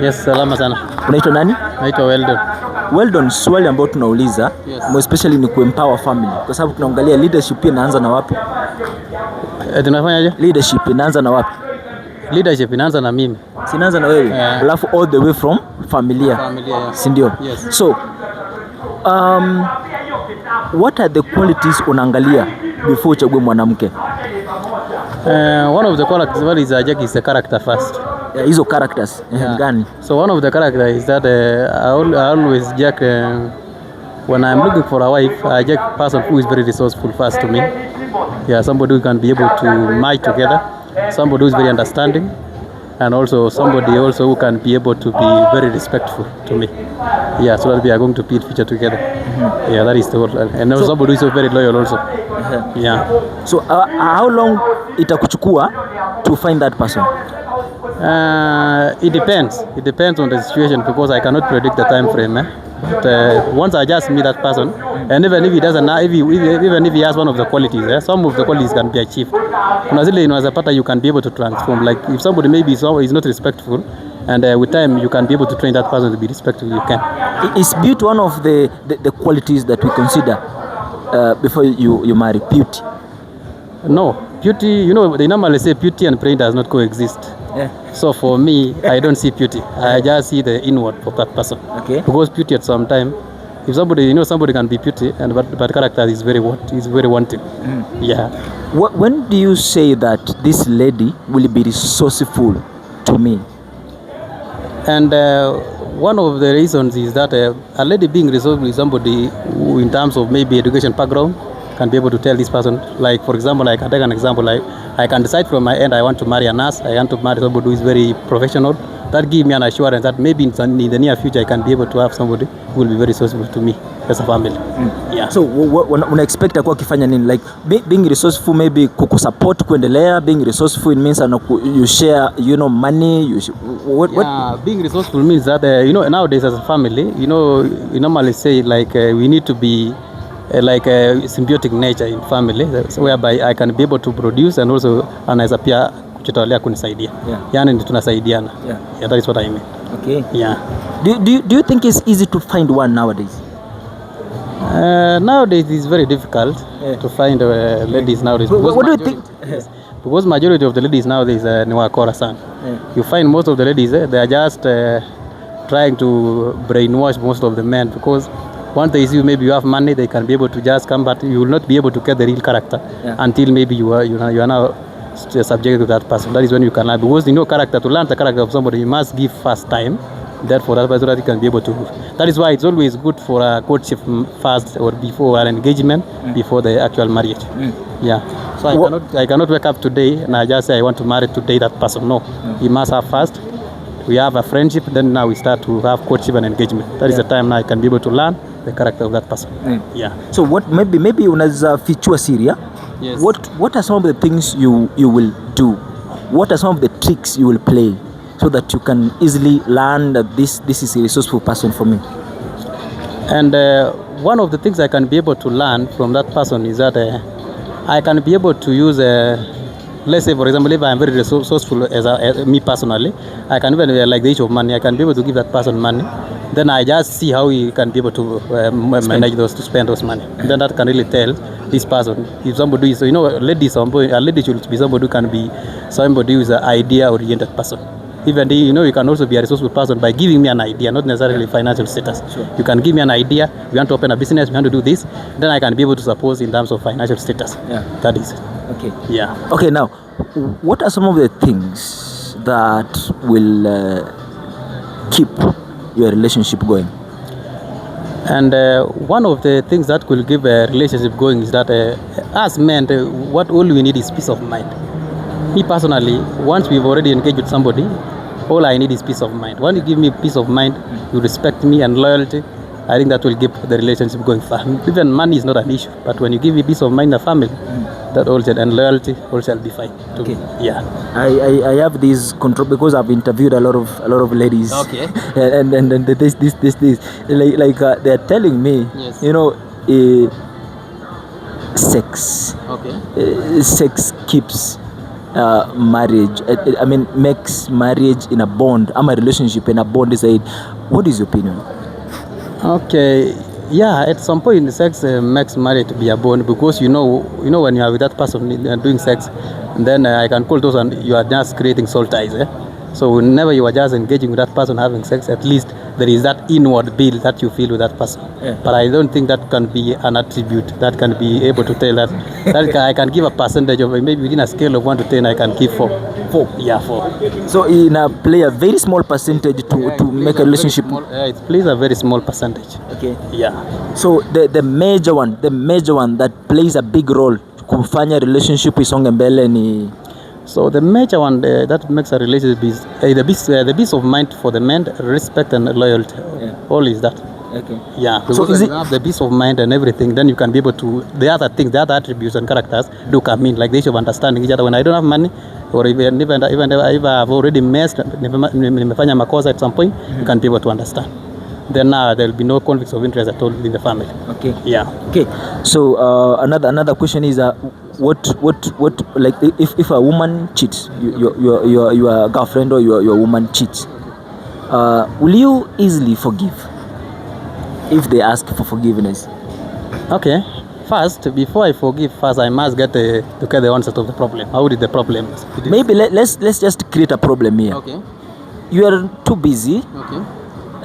Yes, salama sana. Unaitwa nani? Naitwa Weldon. Weldon, swali ambalo tunauliza especially ni kuempower family, kwa sababu tunaangalia leadership pia inaanza na wapi? Tunafanyaje? Leadership inaanza na wapi? Leadership inaanza na mimi. Sinaanza na wewe. Alafu all the way from familia. Si ndio? Yes. So what are the qualities unaangalia before uchague mwanamke? One of the qualities I check is the character first. Hizo characters gani? So one of the characters is that I always check when I'm looking for a wife, I check person who is very resourceful first to me. Yeah, somebody who can be able to merge together, somebody who is very understanding, and also somebody also who can be able to be very respectful to me. Yeah, so that we are going to build future together. Yeah, that is the whole. And also somebody who is very loyal also. Yeah. So how long itakuchukua to find that person? It depends. It depends on the situation because I cannot predict the time frame. But once I just meet that person, and even if he doesn't, even if he has one of the qualities, some of the qualities can be achieved. Kuna zile inaweza pata you can be able to transform. Like if somebody maybe is not respectful, and with time you can be able to train that person to be respectful. You can. Is beauty one of the qualities that we consider before you marry? Beauty? No, beauty. They normally say beauty and brain does not coexist. Yeah. So for me, I don't see beauty. I just see the inward of that person. Okay. Because beauty at some time, if somebody can be beauty, and but character is very wanting. Yeah. When do you say that this lady will be resourceful to me? And one of the reasons is that a lady being resourceful is somebody who, in terms of maybe education background, can be able to tell this person, like for example, I can take an example, like I can decide from my end I want to marry a nurse, I want to marry somebody who is very professional. That gives me an assurance that maybe in the near future I can be able to have somebody who will be very resourceful to me as a family. Yeah. So una expect akuwa kifanya nini? Like being resourceful, maybe kukusupport kuendelea. Being resourceful it means you share, money. Being resourceful means that nowadays as a family, you normally say like we need to be like a symbiotic nature in family, whereby I can be able to produce and also anaweza pia kujitolea kunisaidia. Yani ndio tunasaidiana. Yeah, that is what I mean. Okay. Yeah. Do you think it's easy to find one nowadays? Nowadays it's very difficult to find ladies nowadays. What do you think? Because majority of the ladies nowadays ni wakora sana. You find most of the ladies they are just trying to brainwash most of the men, because once they see maybe you have money, they can be able to just come, but you will not be able to get the real character until maybe you are now subjected to that person. That is when you can learn, because character, to learn the character of somebody, you must give first time. Therefore, that person that you can be able to. That is why it's always good for a courtship first or before an engagement, before the actual marriage. Yeah. So I cannot wake up today and I just say I want to marry today that person. No, you must have first. We have a friendship, then now we start to have courtship and engagement. That is the time now I can be able to learn the character of that person. Yeah. So what maybe unaweza fichua siri? Yes. What are some of the things you will do? What are some of the tricks you will play so that you can easily learn that this is a resourceful person for me? And one of the things I can be able to learn from that person is that I can be able to use let's say for example, if I am very resourceful as me personally, I can even like the issue of money, I can be able to give that person money. Then I just see how he can be able to manage to spend those money. And then that can really tell this person if somebody is, a lady should be somebody who can be somebody who is an idea-oriented person. Even you can also be a resourceful person by giving me an idea, not necessarily financial status. Sure. You can give me an idea. We want to open a business. We want to do this. Then I can be able to support in terms of financial status. Yeah. That is it. Okay. Yeah. Okay. Now, what are some of the things that will keep your relationship going? And one of the things that could give a relationship going is that as men, what all we need is peace of mind. Me personally, once we've already engaged with somebody, all I need is peace of mind. When you give me peace of mind, you respect me and loyalty, I think that will keep the relationship going far. Even money is not an issue, but when you give me peace of mind in the family, that also, and loyalty also will be fine. Okay. Yeah. I have this control because I've interviewed a lot of ladies. Okay. and this like they're telling me, yes. Sex. Okay. Sex keeps marriage, I mean makes marriage in a bond, a relationship in a bond is what is your opinion? Okay, yeah, at some point sex makes marriage to be a bond, because you know when you are with that person doing sex, then I can call those and you are just creating soul ties. So whenever you are just engaging with that person having sex, at least there is that inward build that you feel with that person. Yeah. But I don't think that can be an attribute that can be able to tell that I can give a percentage of, maybe within a scale of 1 to 10 I can give 4. Yeah, 4. So in a play a very small percentage to make a relationship. It plays a very small percentage. Okay. Yeah. So the major one that plays a big role kufanya relationship isonge mbele ni. So the major one that makes a relationship is the peace of mind for the men, respect and loyalty. Yeah. All is that. Okay. Yeah. Because so when you have the peace of mind and everything, then you can be able to, the other things, the other attributes and characters do come in, like the issue of understanding each other. When I don't have money, or even if I've already messed, nimefanya makosa at some point, you can be able to understand. Then now there will be no conflicts of interest at all in the family. Okay. Yeah. Okay. So another question is what like if a woman cheats, your girlfriend or your woman cheats, will you easily forgive if they ask for forgiveness? Okay. First, before I forgive, I must get the onset of the problem. How did the problem? Maybe let's just create a problem here. Okay. You are too busy. Okay.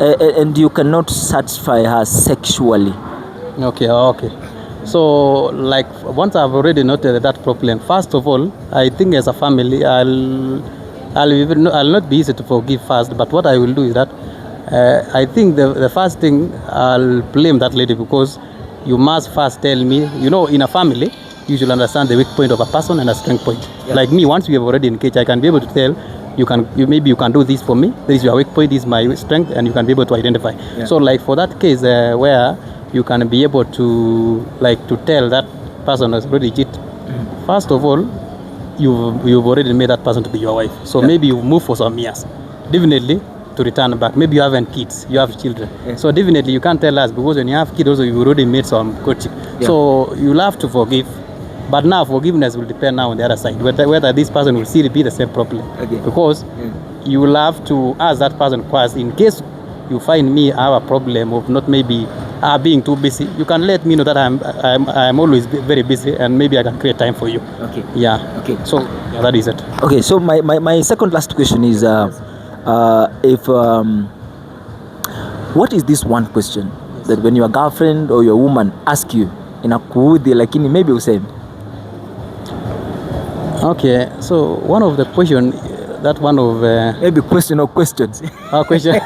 And you cannot satisfy her sexually. Okay. So, like, once I've already noted that problem, first of all, I think as a family, I'll not be easy to forgive first. But what I will do is that I think the first thing, I'll blame that lady, because you must first tell me, in a family, you should understand the weak point of a person and a strength point. Yeah. Like me, once we have already engaged, I can be able to tell, maybe you can do this for me. This is your weak point, this is my strength, and you can be able to identify. Yeah. So like for that case where you can be able to tell that person has already cheated. Mm-hmm. First of all, you've already made that person to be your wife. So maybe you move for some years, definitely to return back. Maybe you haven't kids, you have children. Yeah. So definitely you can't tell us, because when you have kids also you already made some coaching. Yeah. So you'll have to forgive. But now forgiveness will depend now on the other side, whether this person will still repeat the same problem. Okay. Because you will have to ask that person first, in case you find me have a problem of not maybe being too busy, you can let me know that I'm always very busy, and maybe I can create time for you. Okay. Yeah. Okay. So yeah, that is it. Okay. So my second last question is what is this one question that when your girlfriend or your woman ask you inakuudhi lakini maybe useme? Okay, so one of the question, maybe question or questions. Question.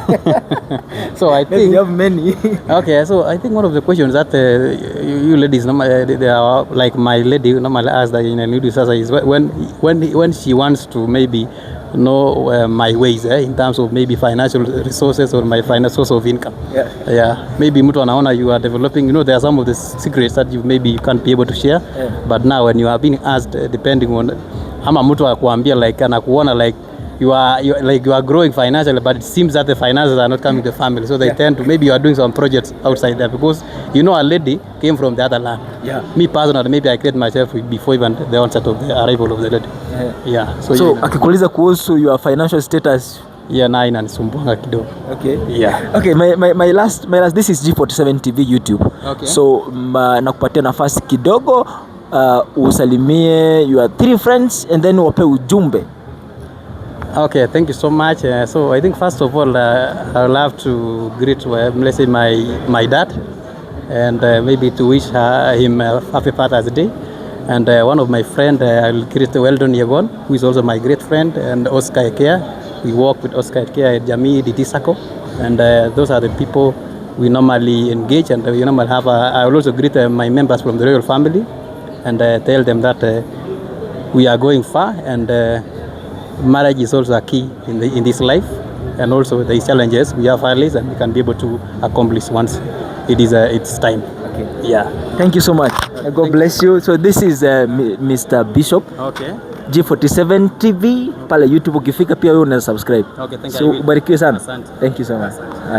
So I think maybe you have many. Okay, so I think one of the questions that you ladies normally, they are like my lady normally ask that in a new disaster is when she wants to maybe know my ways in terms of maybe financial resources or my financial source of income. Yeah. Maybe mtu anaona you are developing, there are some of the secrets that you can't be able to share. Yeah. But now when you are being asked, depending on ama mtu akuambia like anakuona like you are growing financially, but it seems that the finances are not coming to the family, so they tend to, maybe you are doing some projects outside there, because a lady came from the other land. Yeah. Me personally, maybe I create myself before even the onset of the arrival of the lady. Yeah. So akikuuliza kuhusu your financial status, na inanisumbua kidogo. Okay. Yeah. Okay, my last this is G47 TV YouTube. Okay. So nakupatia nafasi kidogo usalimie your 3 friends and then wape ujumbe. Okay, thank you so much. So I think first of all, I would love to greet, let's say my dad, and maybe to wish him happy Father's Day. And one of my friends, I'll greet Weldon Yegon, who is also my great friend, and Oscar Ekea. We work with Oscar Ekea at Jamii DT Sacco, and those are the people we normally engage, and we normally have. I will also greet my members from the royal family, and tell them that we are going far, and marriage is also a key in this life, and also the challenges we have families, and we can be able to accomplish once it's time. Okay. Yeah. Thank you so much. God bless you. So this is Mr. Bishop. Okay. G47 TV pale YouTube, ukifika pia wewe una subscribe. Okay, thank you. So ubarikiwe sana. Thank you so much.